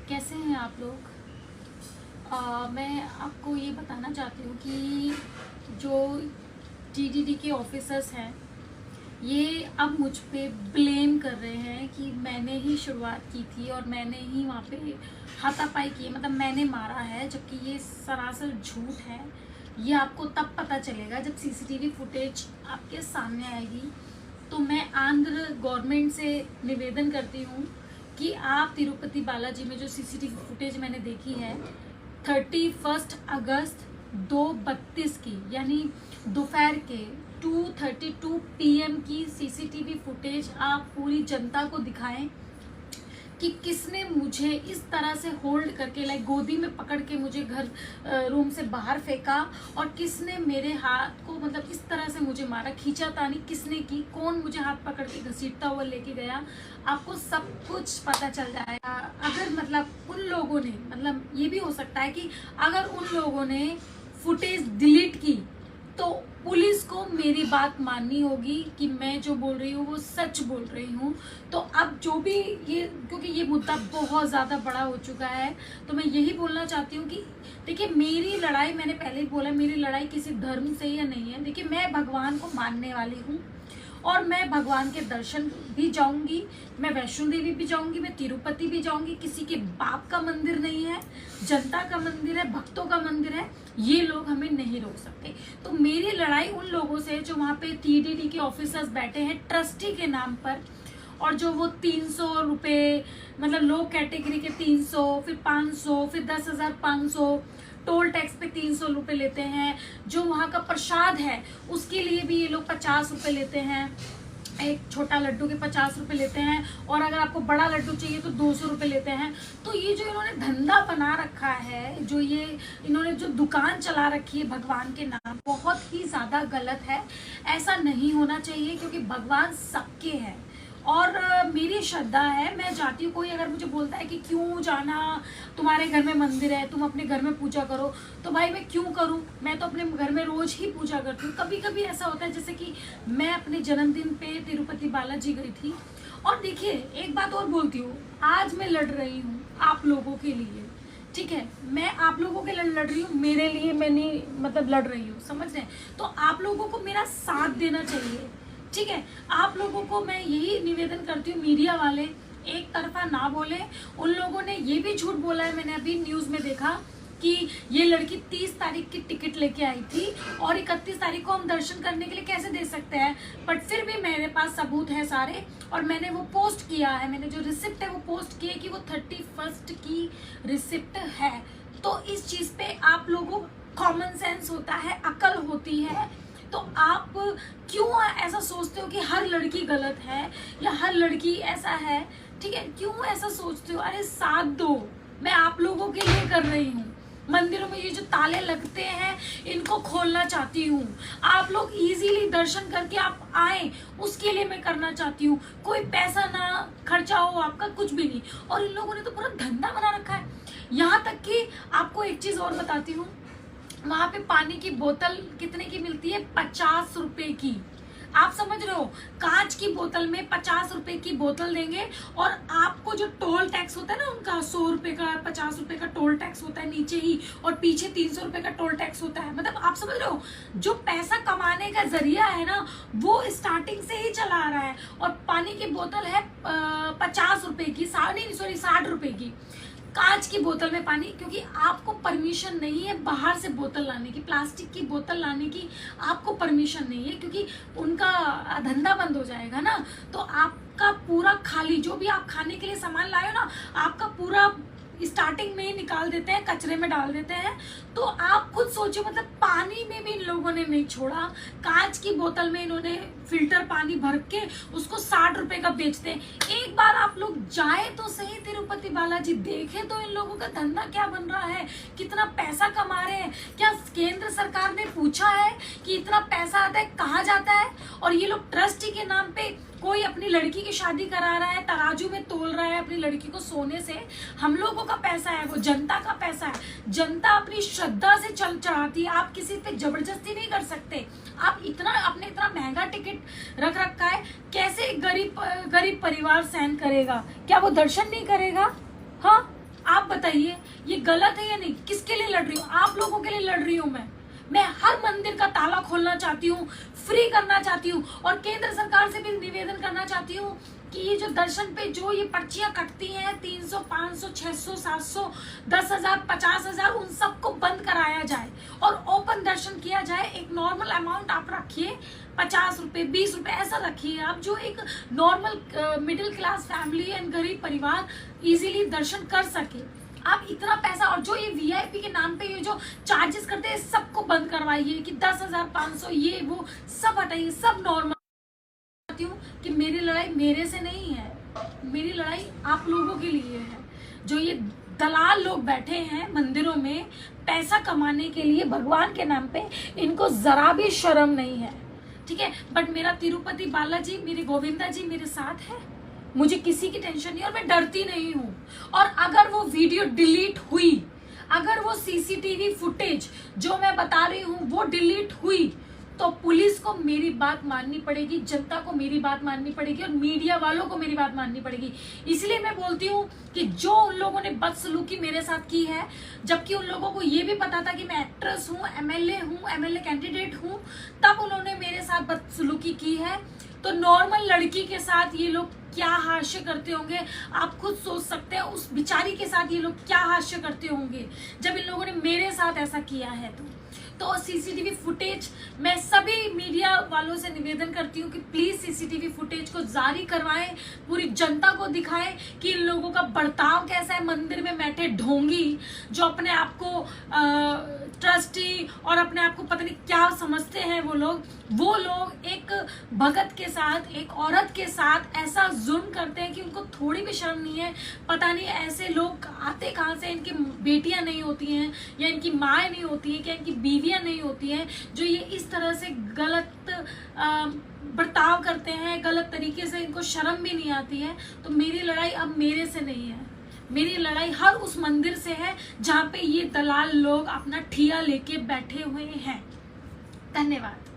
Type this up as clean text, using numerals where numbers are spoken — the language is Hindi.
कैसे हैं आप लोग। मैं आपको ये बताना चाहती हूँ कि जो टीटीडी के ऑफिसर्स हैं ये अब मुझ पे ब्लेम कर रहे हैं कि मैंने ही शुरुआत की थी और मैंने ही वहाँ पे हाथापाई की, मतलब मैंने मारा है, जबकि ये सरासर झूठ है। ये आपको तब पता चलेगा जब सीसीटीवी फुटेज आपके सामने आएगी। तो मैं आंध्र गवर्नमेंट से निवेदन करती हूँ कि आप तिरुपति बालाजी में जो सीसीटीवी फुटेज मैंने देखी है 31 अगस्त 2:32 की, यानी दोपहर के 2:32 PM की सीसीटीवी फुटेज आप पूरी जनता को दिखाएं कि किसने मुझे इस तरह से होल्ड करके, लाइक गोदी में पकड़ के मुझे घर रूम से बाहर फेंका और किसने मेरे हाथ को मतलब इस तरह से मुझे मारा, खींचातानी किसने की, कौन मुझे हाथ पकड़ के घसीटता हुआ लेके गया, आपको सब कुछ पता चल जाएगा। अगर मतलब उन लोगों ने, मतलब ये भी हो सकता है कि अगर उन लोगों ने फुटेज डिलीट की तो पुलिस को मेरी बात माननी होगी कि मैं जो बोल रही हूँ वो सच बोल रही हूँ। तो अब जो भी ये, क्योंकि ये मुद्दा बहुत ज़्यादा बड़ा हो चुका है, तो मैं यही बोलना चाहती हूँ कि देखिए मेरी लड़ाई, मैंने पहले ही बोला, मेरी लड़ाई किसी धर्म से या नहीं है। देखिए मैं भगवान को मानने वाली हूँ और मैं भगवान के दर्शन भी जाऊंगी, मैं वैष्णो देवी भी जाऊंगी, मैं तिरुपति भी जाऊंगी। किसी के बाप का मंदिर नहीं है, जनता का मंदिर है, भक्तों का मंदिर है, ये लोग हमें नहीं रोक सकते। तो मेरी लड़ाई उन लोगों से जो वहाँ पे टीटीडी के ऑफिसर्स बैठे हैं ट्रस्टी के नाम पर, और जो वो 300 रुपये, मतलब लो कैटेगरी के 300, फिर 500, फिर 10,500, टोल टैक्स पे 300 रुपये लेते हैं। जो वहाँ का प्रसाद है उसके लिए भी ये लोग 50 रुपये लेते हैं, एक छोटा लड्डू के 50 रुपये लेते हैं, और अगर आपको बड़ा लड्डू चाहिए तो 200 रुपये लेते हैं। तो ये जो इन्होंने धंधा बना रखा है, जो ये इन्होंने जो दुकान चला रखी है भगवान के नाम, बहुत ही ज़्यादा गलत है। ऐसा नहीं होना चाहिए क्योंकि भगवान सबके हैं और मेरी श्रद्धा है, मैं जाती हूँ। कोई अगर मुझे बोलता है कि क्यों जाना, तुम्हारे घर में मंदिर है, तुम अपने घर में पूजा करो, तो भाई मैं क्यों करूँ, मैं तो अपने घर में रोज ही पूजा करती हूँ। कभी कभी ऐसा होता है, जैसे कि मैं अपने जन्मदिन पे तिरुपति बालाजी गई थी। और देखिए एक बात और बोलती हूँ, आज मैं लड़ रही हूँ आप लोगों के लिए, ठीक है, मैं आप लोगों के लिए लड़ रही हूँ, मेरे लिए मैं नहीं मतलब लड़ रही हूँ, समझ रहे हैं। तो आप लोगों को मेरा साथ देना चाहिए, ठीक है। आप लोगों को मैं यही निवेदन करती हूँ, मीडिया वाले एक तरफा ना बोले। उन लोगों ने ये भी झूठ बोला है, मैंने अभी न्यूज़ में देखा कि ये लड़की 30 तारीख की टिकट लेके आई थी और 31 तारीख को हम दर्शन करने के लिए कैसे दे सकते हैं। बट फिर भी मेरे पास सबूत है सारे, और मैंने वो पोस्ट किया है, मैंने जो रिसिप्ट है वो पोस्ट की है कि वो 31 की रिसिप्ट है। तो इस चीज़ पे आप लोगों को कॉमन सेंस होता है, अकल होती है, तो आप क्यों ऐसा सोचते हो कि हर लड़की गलत है या हर लड़की ऐसा है, ठीक है, क्यों ऐसा सोचते हो। अरे साथ दो, मैं आप लोगों के लिए कर रही हूँ। मंदिरों में ये जो ताले लगते हैं इनको खोलना चाहती हूँ, आप लोग इजीली दर्शन करके आप आए, उसके लिए मैं करना चाहती हूँ। कोई पैसा ना खर्चा हो आपका, कुछ भी नहीं। और इन लोगों ने तो पूरा धंधा बना रखा है। यहाँ तक कि आपको एक चीज और बताती हूँ, वहां पे पानी की बोतल कितने की मिलती है, 50 रुपए की। आप समझ रहे हो, कांच की बोतल में 50 रुपए की बोतल देंगे, और आपको जो टोल टैक्स होता है ना उनका 100 रुपए का, 50 रुपए का टोल टैक्स होता है नीचे ही, और पीछे 300 रुपए का टोल टैक्स होता है। मतलब आप समझ रहे हो, जो पैसा कमाने का जरिया है ना वो स्टार्टिंग से ही चला आ रहा है। और पानी की बोतल है 50 रुपए की, 60 रुपए की कांच की बोतल में पानी, क्योंकि आपको परमिशन नहीं है बाहर से बोतल लाने की, प्लास्टिक की बोतल लाने की आपको परमिशन नहीं है, क्योंकि उनका धंधा बंद हो जाएगा ना। तो आपका पूरा खाली, जो भी आप खाने के लिए सामान लाए हो ना, आपका पूरा स्टार्टिंग में ही निकाल देते हैं, कचरे में डाल देते हैं। तो आप खुद सोचो, मतलब पानी में भी इन लोगों ने नहीं छोड़ा, कांच की बोतल में इन्होंने फिल्टर पानी भर के उसको 60 रुपए का बेचते हैं। एक बार आप लोग जाए तो सही तिरुपति बालाजी, देखे तो इन लोगों का धंधा क्या बन रहा है, कितना पैसा कमा रहे हैं। क्या केंद्र सरकार ने पूछा है कि इतना पैसा आता है कहाँ जाता है। और ये लोग ट्रस्टी के नाम पे कोई अपनी लड़की की शादी करा रहा है, तराजू में तोल रहा है अपनी लड़की को सोने से। हम लोगों का पैसा है, वो जनता का पैसा है, जनता अपनी श्रद्धा से चल चढ़ाती है। आप किसी पे जबरदस्ती नहीं कर सकते। आप इतना आपने इतना महंगा टिकट रख रखा है, कैसे गरीब परिवार सहन करेगा, क्या वो दर्शन नहीं करेगा। हाँ, आप बताइए ये गलत है या नहीं? किसके लिए लड़ रही हूँ? आप लोगों के लिए लड़ रही हूँ मैं हर मंदिर का ताला खोलना चाहती हूँ, फ्री करना चाहती हूँ, और केंद्र सरकार से भी निवेदन करना चाहती हूँ कि ये जो दर्शन पे जो ये पर्चियां कटती हैं 300, 500, 600, 700, 10,000, 50,000, उन सबको बंद कराया जाए और ओपन दर्शन किया जाए। एक नॉर्मल अमाउंट आप रखिए, 50 रुपए, 20 रुपए ऐसा रखिए आप, जो एक normal middle class family and गरीब परिवार इजीली दर्शन कर सके। आप इतना पैसा, और जो ये वीआईपी के नाम पे ये जो चार्जेस करते हैं सबको बंद करवाइए कि 10,000, 500 ये वो सब हटाइए, सब नॉर्मल। हूँ कि मेरी लड़ाई मेरे से नहीं है, मेरी लड़ाई आप लोगों के लिए है। जो ये दलाल लोग बैठे हैं मंदिरों में पैसा कमाने के लिए भगवान के नाम पे, इनको जरा भी शर्म नहीं है, ठीक है। बट मेरा तिरुपति बालाजी, मेरे गोविंदा जी मेरे साथ है, मुझे किसी की टेंशन नहीं और मैं डरती नहीं हूँ। और अगर वो वीडियो डिलीट हुई, अगर वो सीसीटीवी फुटेज जो मैं बता रही हूँ वो डिलीट हुई, तो पुलिस को मेरी बात माननी पड़ेगी, जनता को मेरी बात माननी पड़ेगी और मीडिया वालों को मेरी बात माननी पड़ेगी। इसलिए मैं बोलती हूँ कि जो उन लोगों ने बदसलूकी मेरे साथ की है, जबकि उन लोगों को ये भी पता था कि मैं एक्ट्रेस हूँ, एमएलए कैंडिडेट हूँ, तब उन्होंने मेरे साथ बदसलूकी की है, तो नॉर्मल लड़की के साथ ये लोग क्या हास्य करते होंगे, आप खुद सोच सकते हैं। उस बिचारी के साथ ये लोग क्या हास्य करते होंगे जब इन लोगों ने मेरे साथ ऐसा किया है। तो सीसीटीवी फुटेज, मैं सभी मीडिया वालों से निवेदन करती हूँ कि प्लीज सीसीटीवी फुटेज को जारी करवाएं, पूरी जनता को दिखाएं कि इन लोगों का बर्ताव कैसा है। मंदिर में बैठे ढोंगी जो अपने आप को ट्रस्टी और अपने आप को पता नहीं क्या समझते हैं, वो लोग एक भगत के साथ, एक औरत के साथ ऐसा जुल्म करते हैं कि उनको थोड़ी भी शर्म नहीं है। पता नहीं ऐसे लोग आते कहाँ से, इनकी बेटियां नहीं होती हैं या इनकी माएँ नहीं होती हैं, क्या इनकी बीवियां नहीं होती हैं, जो ये इस तरह से गलत बर्ताव करते हैं, गलत तरीके से, इनको शर्म भी नहीं आती है। तो मेरी लड़ाई अब मेरे से नहीं है, मेरी लड़ाई हर उस मंदिर से है जहाँ पे ये दलाल लोग अपना ठिया लेके बैठे हुए हैं। धन्यवाद।